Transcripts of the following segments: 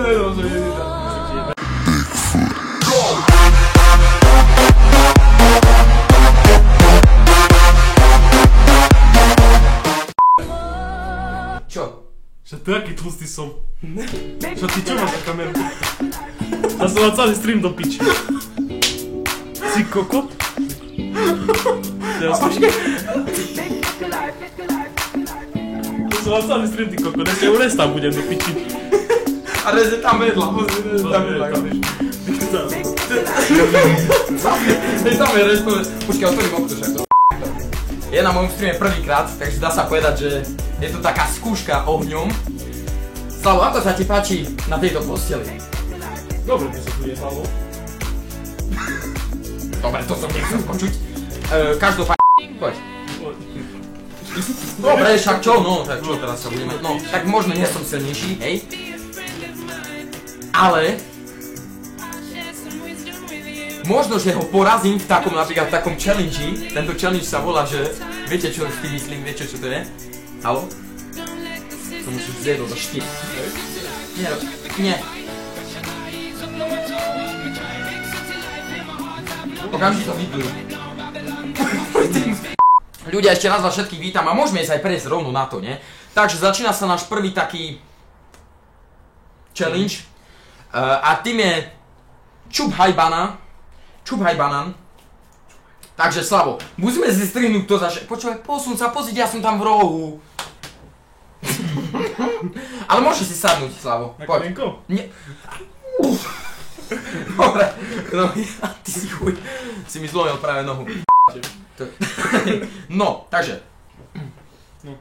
Čo? Že ty aký tlustý som. Čo ty čo máš na kameru? Ja som mal celý stream do piči. Si kokot? Ja som mal celý stream, ty kokot. Ešte unes tam budem do piči. A reze tam vedľa. Tam je rez, počkaj, otvorím okno však. Je na mojom streame prvýkrát, takže dá sa povedať, že je to taká skúška ohňom. Slavo, ako sa ti páči na tejto posteli? Dobre, to sa tu je, Slavo. Dobre, to som nechcel počuť. Každopádne, poď. Dobre, však čo, no, tak čo teraz sa budeme, no, tak možno nie som silnejší, hej. Ale možno, že ho porazím v takom, napríklad v takom challenge. Tento challenge sa volá, že viete čo s tým myslím, viete čo to je? Halo? To musíš zjedol za 4. Nie. Okamžite to vyplujú. Ľudia, ešte raz vás všetkých vítam a môžeme ísť aj prejsť rovno na to, ne? Takže začína sa náš prvý taký challenge. A tým je Čubhaj banán. Takže Slavo, musíme si strihnúť to zaše... Počúvaj, posun sa, pozrieť, ja som tam v rohu. Ale môžeš si sadnúť, Slavo. Na Poď. kolenko? Nie. Dobre, no ja, ty si chuj. Si mi zlomil práve nohu. No, takže. No.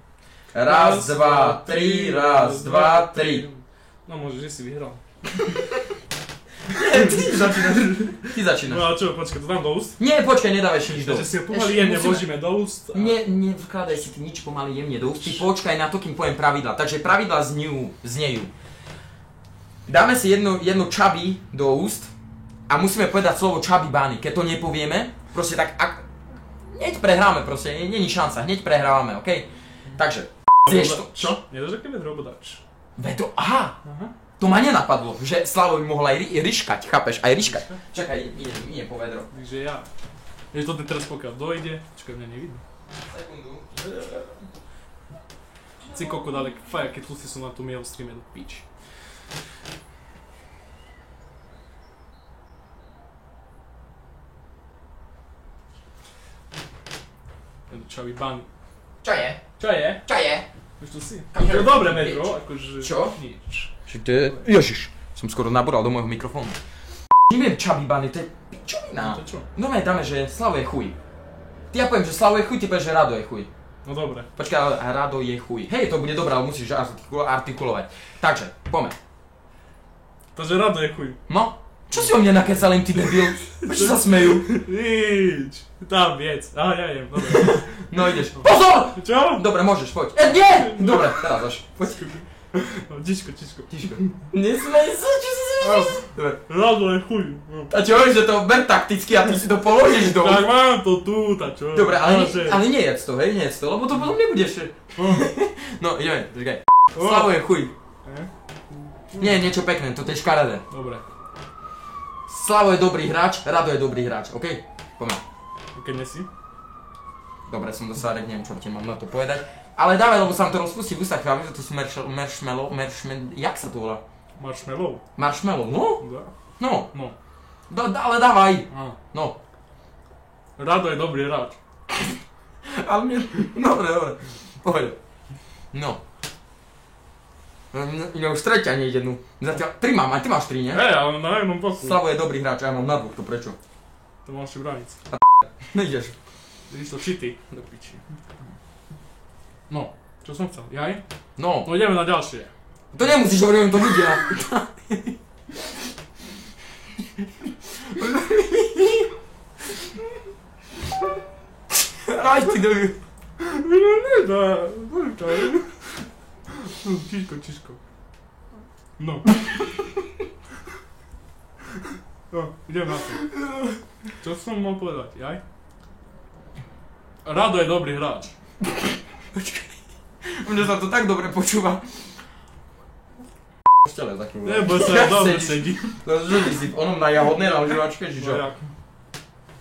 Raz, dva, tri, raz, dva, tri. No môžeš, že si vyhral. Nie, ty začínaš. No a čo, počkaj, to dám do úst? Nie, počkaj, nedávaj nič do Takže úst. si ho pomaly jemne vložíme do úst. Nie, nevkladaj si ty nič pomaly jemne do úst. Ty počkaj na to, kým poviem pravidla. Takže pravidla znejú. Dáme si jedno čaby do úst a musíme povedať slovo čaby bány. Keď to nepovieme, proste tak, hneď prehráme proste, není šanca, hneď prehrávame, okej? Takže, vieš to. Čo? Nedožakneme drobodač. Veď to, aha. To ma nenapadlo, že Slavo by mohol aj ryškať, chápeš, aj ryškať. Čakaj, idem po vedro. Takže ja. Je to ten teraz pokiaľ dojde, čakaj, mňa nevidno. Sekundu. Ty kokot, ale faj, keď tlustý som na tom jeho streame do piči. Čavi ban. Čo je? Čo je? Čo je? Už to si? To je dobré metro, akože... Čo? Nič. To je... Ježiš, som skoro naboral do môjho mikrofónu. Neviem čaby bany, to je pičovina. To čo? Normálne dáme, že Slavo je chuj. Ty ja poviem, že Slavo je chuj, ty povieš, že Rado je chuj. No dobre. Počkaj, ale Rado je chuj. Hej, to bude dobré, ale musíš artikulovať. Takže, poďme. Takže Rado je chuj. No, čo si o mne nakecal len ty debil? Prečo sa smejú? Nič. Tam viec. Aha, ja jem, dobre. No ideš. Pozor! Čo? Dobre, môžeš, poď. Nie! Dobre, teraz až. Poď. No, tiško. Nesmej sa, čo si smeješ? Dobre. Rado je chuj. No. A čo hovoríš, že to ber takticky a ty si to položíš do... Tak mám to tu, tá čo? Dobre, ale nejedz to, hej, nejedz to, lebo to potom nebudeš. No, ideme, počkaj. Slavo je chuj. Nie, niečo pekné, to je škaredé. Dobre. Slavo je dobrý hráč, Rado je dobrý hráč, okej? Poďme. Keď nesi? Dobre, som dosárek, neviem, čo ti mám na to povedať. Ale dávaj, lebo sa vám to rozpustí v ústach, chápem, že to sú marshmallow, jak sa to volá? Marshmallow. Marshmallow, no? Da. No. No. Ale dávaj. Á. No. Rado je dobrý hráč. Ale mne... Dobre. Poď. No. Ja už tretia nejde, no. Zatiaľ 3 mám, aj ty máš 3, nie? Hej, ale na jednom boku. Slavo je dobrý hráč, a ja mám na dvoch, to prečo? To máš si brániť. Nejdeš. Vidíš to čity. Do piči. No, čo som chcel? Jaj? No. No ideme na ďalšie. To nemusíš hovoriť, to ľudia. Aj ty dojú. No nedá. Počkaj. Čiško. No. No, idem na to. Čo som mal povedať, jaj? Rado je dobrý hráč. Počkaj. Mne sa to tak dobre počúva. postele za chvíľu. Nebo sa dobre sedí. Žili si v onom na jahodnej lyžovačke, či čo?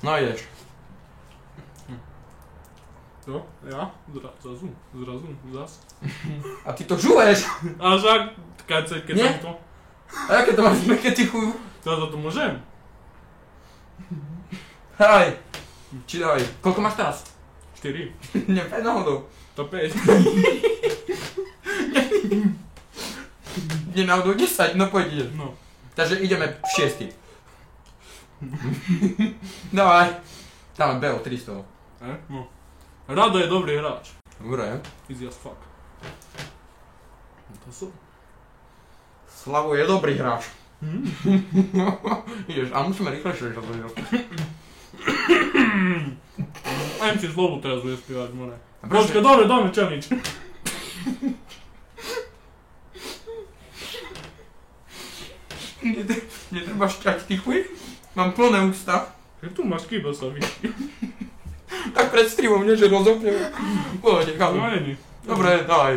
No ideš. Jo, ja? Zrazu, zas. A ty to žuješ? A však, keď Nie? som to... A jaké to máš meké ty chuju? To za to môžem. Hej. Či daj. Koľko máš teraz? 4. Nepäť náhodou. To 5. Nie náhodou 10, no poď ideš. No. Takže ideme v 6. Dávaj. Dáme BO 300. No. Rado je dobrý hráč. Dobre. Easy as fuck. To sú. Slavo je dobrý hráč. Ideš, a musíme rýchlejšie, že to je. Ajem si slovu teraz bude spievať, more. prečo- Počkaj, dobre, dáme challenge. Netreba šťať ty chuj? Mám plné ústa. Tu máš kýba sa vyšší. Tak pred streamom, nie že rozopnem. Poďte, No chápem. není. Dobre, daj.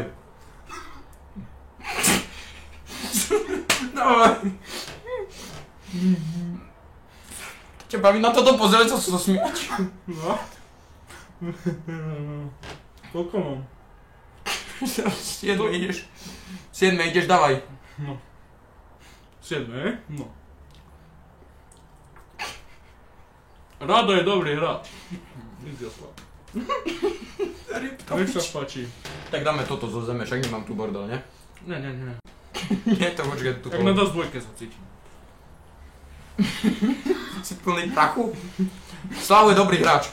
Daj. Ťa baví na toto pozerať sa smiať? No. Koľko mám? 7 ideš. 7 ideš, dávaj. No. 7, no. Rado je dobrý hráč. Easy as fuck. Nech sa páči. Tak dáme toto zo zeme, však nemám tu bordel, ne? Nie. Nie, to počkaj, tu Tak na dá dvojke sa cítim. si plný prachu. Slavo je dobrý hráč.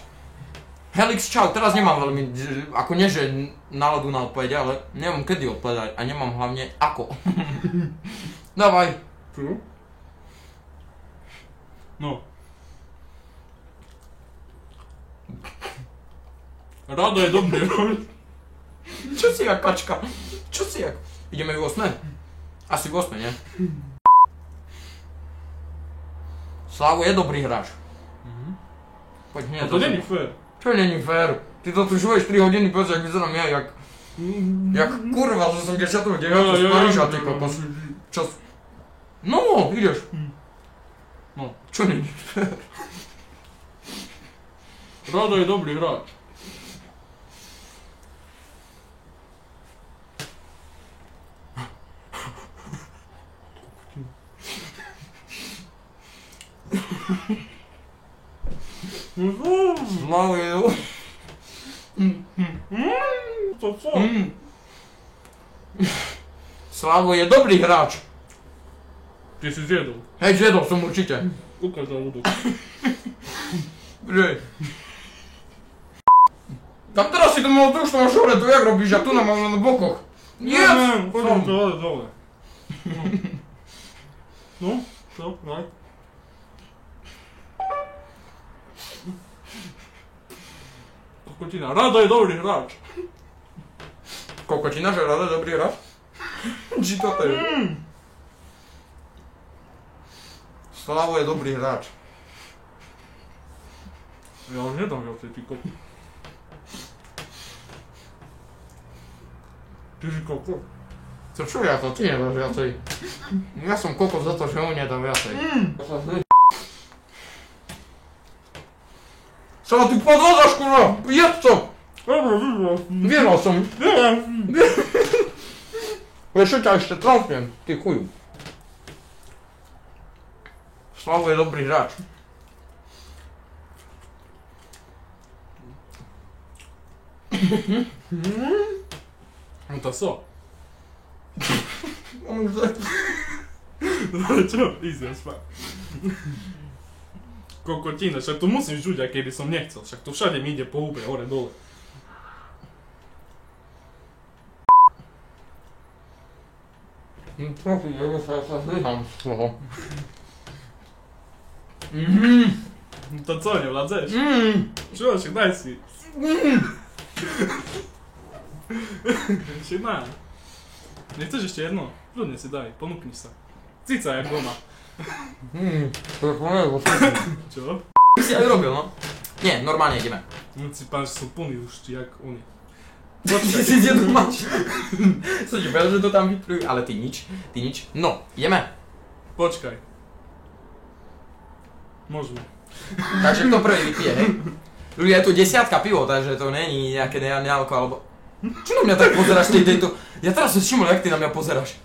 Helix, čau, teraz nemám veľmi, ako nie, že náladu na odpovede, ale nemám kedy odpovedať a nemám hlavne ako. Dávaj. Čo? No. Rado je dobrý hráč. Čo si jak kačka? Čo si jak? Ideme v 8? Asi v 8, nie? Slavo je dobrý hráč. Poď nie, A to není fér. Čo není fér? Ty to tu žuješ 3 hodiny, povedz, jak vyzerám ja, jak kurva z 89. z Paríža, ty kokos. Čo? No, ideš. No. Čo není fér? Rado je dobrý hráč. Slavo je... To co? Slavo je dobrý hráč. Ty si zjedol. Hej, zjedol som určite. Ukáž žalúdok. Že? Tak teraz si to mohol tu už to máš hore, to jak robíš, a tu nám mám na bokoch. Nie, poďme to dole. No, čo, daj. Kokotina, Rado je dobrý hráč. Kokotina, že Rado je dobrý hráč? Či toto je? Slavo je dobrý hráč. Ja už nedám viacej, ty koko. Ty si koko. To čo ja to, ty nedáš viacej. Ja som kokos za to, že on nedá viacej. Čo ty podvádzaš, kurva? Jedz to! Vieral som. Vieš čo ťa ešte trafnem, ty chuju. Slavo je dobrý hráč. No to so. No čo? Easy as fuck. Kokotina, však to musím žuť, aj keby som nechcel, však to všade mi ide po hube, hore, dole. Trochu, ja sa zlyham z toho. To co, nevládzeš? Čo, však daj si. Ešte na. Nechceš ešte jedno? Ľudne si daj, ponúkni sa. Cica, jak doma. To je plné vo Čo? Ty si aj robil, no? Nie, normálne ideme. No si pán, že sú plný už, či jak oni. Počkaj, si jednu máš. Som ti povedal, že to tam vyplujú, ale ty nič. No, ideme. Počkaj. Môžeme. Takže kto prvý vypije, hej? Ľudia, je tu 10 pivo, takže to není nejaké nealko, alebo... Čo na mňa tak pozeráš, tejto... Ja teraz som všimol, jak ty na mňa pozeráš.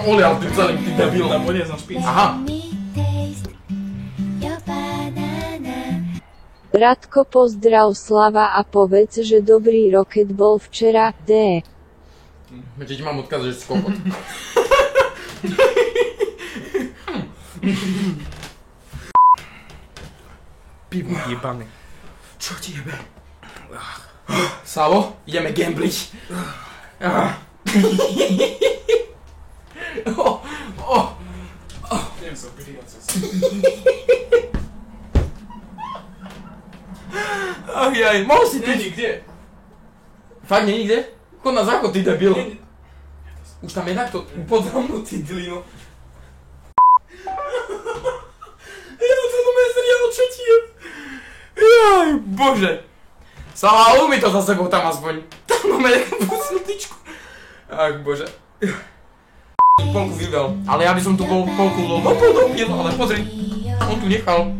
Olial, ty celý, ty debil. Tam odjezd na špic. Aha. Radko, pozdrav Slava a povedz, že dobrý roket bol včera, D. Že ti mám odkaz, že si kokot. Pivo jebané. Čo ti jebe? Slavo, ideme gambliť. Idem sa prijať cez. Ach jaj, mohol si ty... Není kde? Fakt nie nikde? Chod na záchod, ty debil. Už tam je takto podramnutý, dilino. Ja to do mňa seriálo, čo ti je? Jaj, bože. Slava, umí to za sebou tam aspoň. Tam máme nejakú pusnutičku. Ach bože. Polku vyvel, ale ja by som tu polku dopil, ale pozri. On tu nechal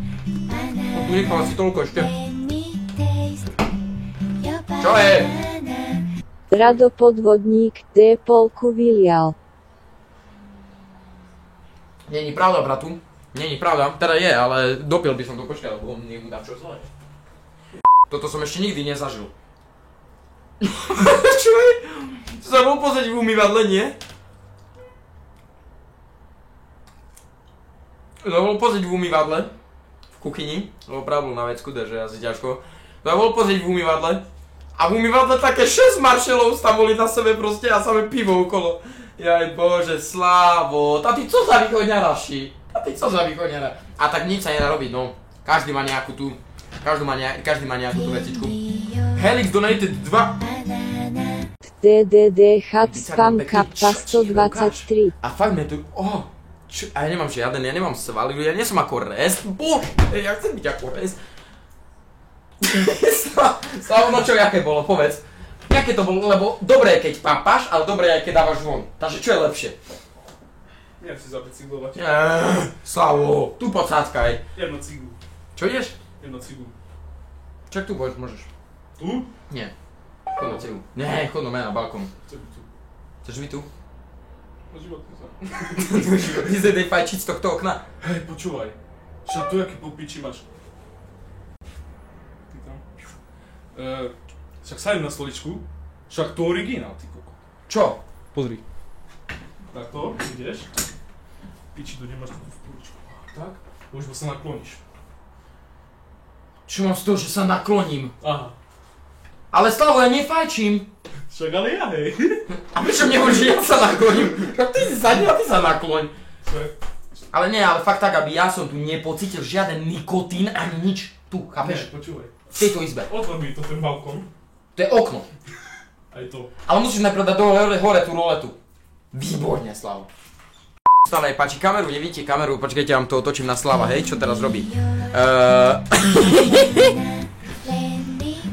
asi toľko ešte. Čo je? Rado podvodník, D. polku vylial. Není pravda, bratu. Není pravda. Teda je, ale dopil by som to, počkaj, lebo nech mu dá čo zle. Toto som ešte nikdy nezažil. Čo je? To sa bol pozrieť v umývadle, nie? To bol pozrieť v umývadle. V kuchyni. Lebo pravdu na vecku, takže asi ťažko. To bol pozrieť v umývadle. A v umývadle také 6 maršelov tam boli na sebe proste a samé pivo okolo. Jaj bože, Slavo. A ty co za východňara, ši? A ty co za východňara? A tak nič sa nedá robiť, no. Každý má nejakú tú vecičku. Helix donated 2. DDD chat spam kappa 123. A fakt mi tu... Čo? A ja nemám žiaden, ja nemám svaly, ja nie som ako rest. Bože, ja chcem byť ako rest. Slavo, no čo, jaké bolo, povedz. Jaké to bolo, lebo dobré je keď papáš, ale dobré je aj keď dávaš von. Takže čo je lepšie? Idem si zabicyklovať. Slavo, tu pocáckaj. Jedno cigu. Čo ideš? Jedno cigu. Čak tu môžeš. Tu? Nie. Chod na cigu. Nie, chod na mňa na balkón. Chcem byť tu. Chceš byť tu? Na životný sa. Ty sa idej fajčiť z tohto okna. Hej, počúvaj. Však tu jaký popiči máš. Ty tam. Však sadím na stoličku. Však to originál, ty koko. Čo? Pozri. Takto, ideš. Piči, tu nemáš tú stoličku. Tak. Už sa nakloníš. Čo mám z toho, že sa nakloním? Aha. Ale Slavo, ja nefajčím. Však ale ja, hej. A prečo mne hovoríš, že ja sa nakloním? Tak ty si sadni a ty sa nakloň. Ale nie, ale fakt tak, aby ja som tu nepocítil žiaden nikotín ani nič. Tu, chápeš? Ne, počúvaj. V tejto izbe. Otvor mi to ten balkón. To je okno. Aj to. Ale musíš najprv dať hore tú roletu. Výborne, Slavo. Stále páči kameru, nevidíte kameru, počkajte, ja vám to otočím na Slava, hej, čo teraz robí.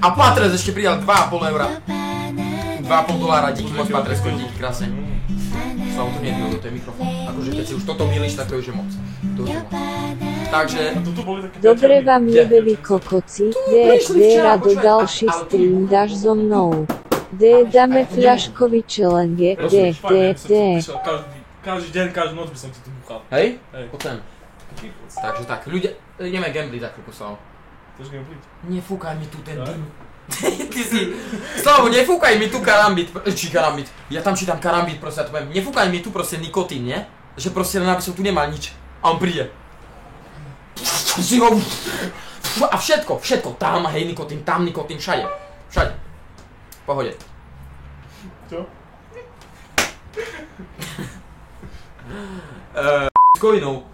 A Patres ešte pridal 2,5 eura. 2,5 dolára, díky moc Patresko, díky krásne. Slavo, to nie je to je mikrofón. Akože keď si už toto milíš, tak to už je moc. To už je moc. Takže... Dobre vám jebeli kokoci, D Rado ďalší stream dáš so mnou. D dáme fľaškový challenge, D. Každý deň, každú noc by som ti tu buchal. Hej? Hej. Poď sem. Takže tak, ľudia, ideme gambliť za chvíľku, Slavo. Chceš gambliť? Nefúkaj mi tu ten dym. Ty si... Slavo, nefúkaj mi tu karambit, či karambit. Ja tam čítam karambit, proste ja to poviem. Nefúkaj mi tu proste nikotín, nie? Že proste len aby som tu nemal nič. A on príde. A všetko, tam, hej, nikotín, všade. Všade. V pohode. Čo? S kovinou.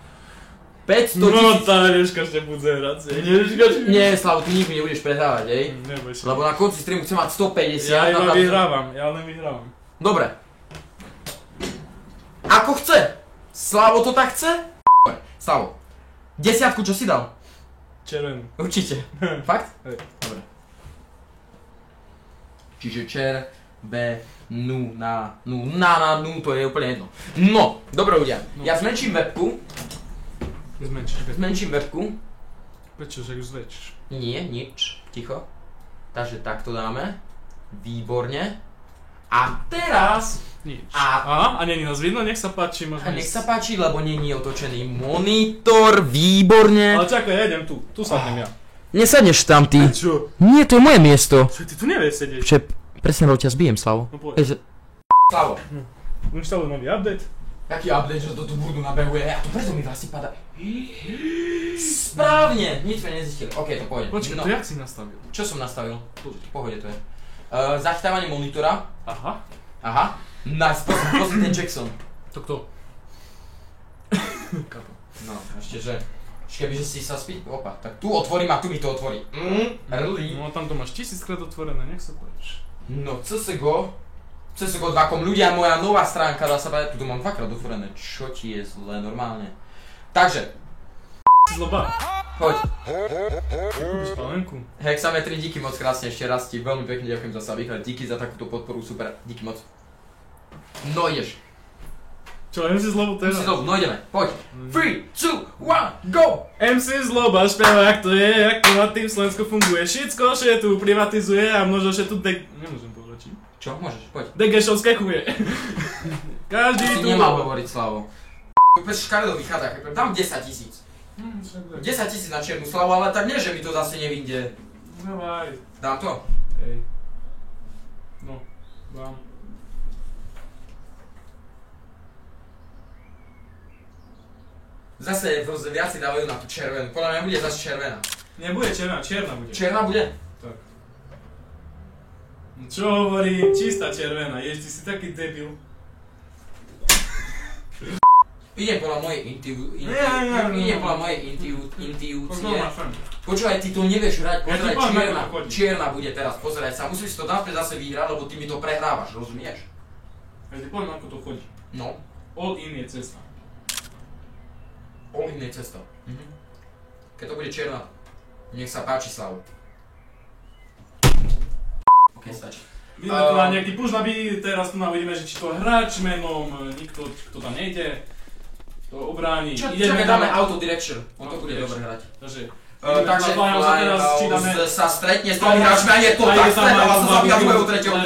500 000... No, tá nežkaš nebude hrať, Nie, Slavo, ty nikdy nebudeš prehrávať, hej? Neboj sa. Lebo na konci streamu chcem mať 150. Ja iba vyhrávam, ja len vyhrávam. Dobre. Ako chce. Slavo to tak chce? Slavo. 10, čo si dal? Červenú. Určite. Fakt? Hej. Dobre. Čiže červenú na nu, to je úplne jedno. No, dobre ľudia, ja zmenším webku. Zmenším webku. Prečo, že ju zväčšíš? Nie, nič, ticho. Takže takto dáme. Výborne. A teraz... Nič. A není nás vidno? Nech sa páči, môžeme nech sa páči, lebo není otočený monitor, výborne. Ale čakaj, ja idem tu, sadnem ja. Nesadneš tam ty. A čo? Nie, to je moje miesto. Čo, ty tu nevieš sedieť? Presne, lebo ťa zbijem, Slavo. No poď. Slavo. Inštaluj nový update. Jaký update, že to tu burdu nabehuje? A to preto mi vlasy pada. Správne, nič sme nezistili. OK, to pôjde. Počkaj, to jak si nastavil? Čo som nastavil? Tu, v pohode to je. Zachytávanie monitora. Aha. Nice, pozri ten Jackson. To kto? No, ešte že... Kebyže si sa spí... Opa, tak tu otvorím a tu mi to otvorí. No tam to máš 1000-krát otvorené, nech sa páči. No, CSGO.com, ľudia, moja nová stránka, dá sa povedať, tu mám 2-krát otvorené, čo ti je zle, normálne. Takže. Zloba. Poď. Spalenku. Hexametry, díky moc krásne, ešte raz ti veľmi pekne ďakujem za výhľad, díky za takúto podporu, super, díky moc. No ideš. Čo, MC Zlobu teraz? MC Zlobu, no ideme, poď. 3, 2, 1, go! MC Zloba špeva, jak to je, jak to na tým Slovensku funguje. Všetko, že tu privatizuje a možno, že tu nemôžem povedať. Čo, môžeš, poď. Degešovské chuje. Každý tu... Si nemal hovoriť, Slavo. Úplne škaredo vychádza, dám 10 000. 10 000 na čiernu Slavu, ale tak nie, že mi to zase nevinde. Dávaj. Dám to? Hej. No, dám. Zase viac si dávajú na tú červenú, podľa mňa bude zase červená. Nebude červená, čierna bude. Čierna bude? Tak. No čo hovorím, čistá červená, ty si taký debil. Idem podľa mojej intuície. Počúvaj, ty to nevieš hrať, pozeraj, čierna bude teraz, pozeraj sa, musíš to naspäť zase vyhrať, lebo ty mi to prehrávaš, rozumieš? Ja ti poviem, ako to chodí. No. All in je cesta. All in je cesta. Keď to bude čierna, nech sa páči, Slavu. OK, stačí. Vidíme tu na nejaký push nabí, teraz tu uvidíme, že či to hráč menom, nikto, kto tam nejde, to obráni. Čakaj, dáme auto direction, on to bude dobre hrať. Takže Flyhouse sa stretne s tými hráčmi a je to tak stretala sa zabíja druhého, tretieho.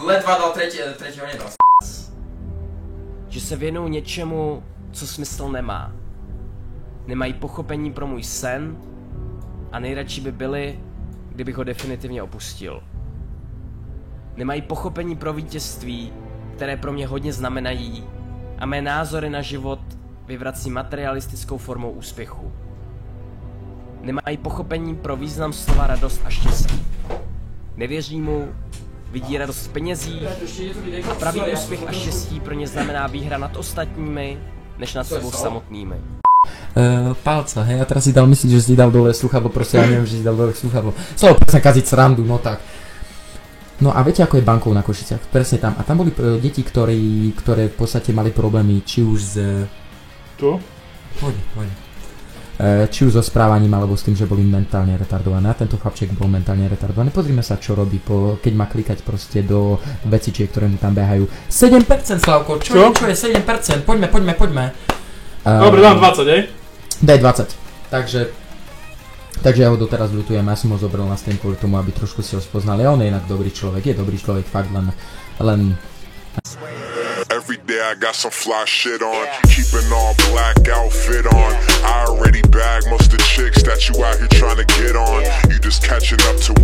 Ledva dal tretieho nedal. Že se věnuju něčemu, co smysl nemá. Nemají pochopení pro můj sen a nejradši by byli, kdybych ho definitivně opustil. Nemají pochopení pro vítězství, které pro mě hodně znamenají, a mé názory na život vyvrací materialistickou formou úspěchu. Nemají pochopení pro význam slova radost a štěstí. Nevěří mu, vidí radost v penězích a pravý úspěch a štěstí pro ně znamená výhra nad ostatními, než nad sebou samotnými. Palca, hej, a teraz si dal myslieť, že si dal dole sluchadlo, proste ja neviem, že si dal dole sluchadlo. Slovo presne kaziť srandu, no tak. No a viete, ako je bankov na Košiciach? Presne tam. A tam boli deti, ktoré v podstate mali problémy, či už s... To? Poď. Či už so správaním, alebo s tým, že boli mentálne retardované. A tento chlapček bol mentálne retardovaný. Pozrime sa, čo robí, keď má klikať proste do vecičiek, ktoré mu tam behajú. 7%, Slavko, čo je 7%? Poďme. Dobre, dám 20, hej? Daj 20. Takže ja ho doteraz ľutujem, ja som ho zobral na stream kvôli tomu, aby trošku si ho spoznali. A on je inak dobrý človek, fakt len... Every day I got some fly shit on, keeping all black outfit on. I already bagged most of the chicks that you out here trying to get on. You just catching up to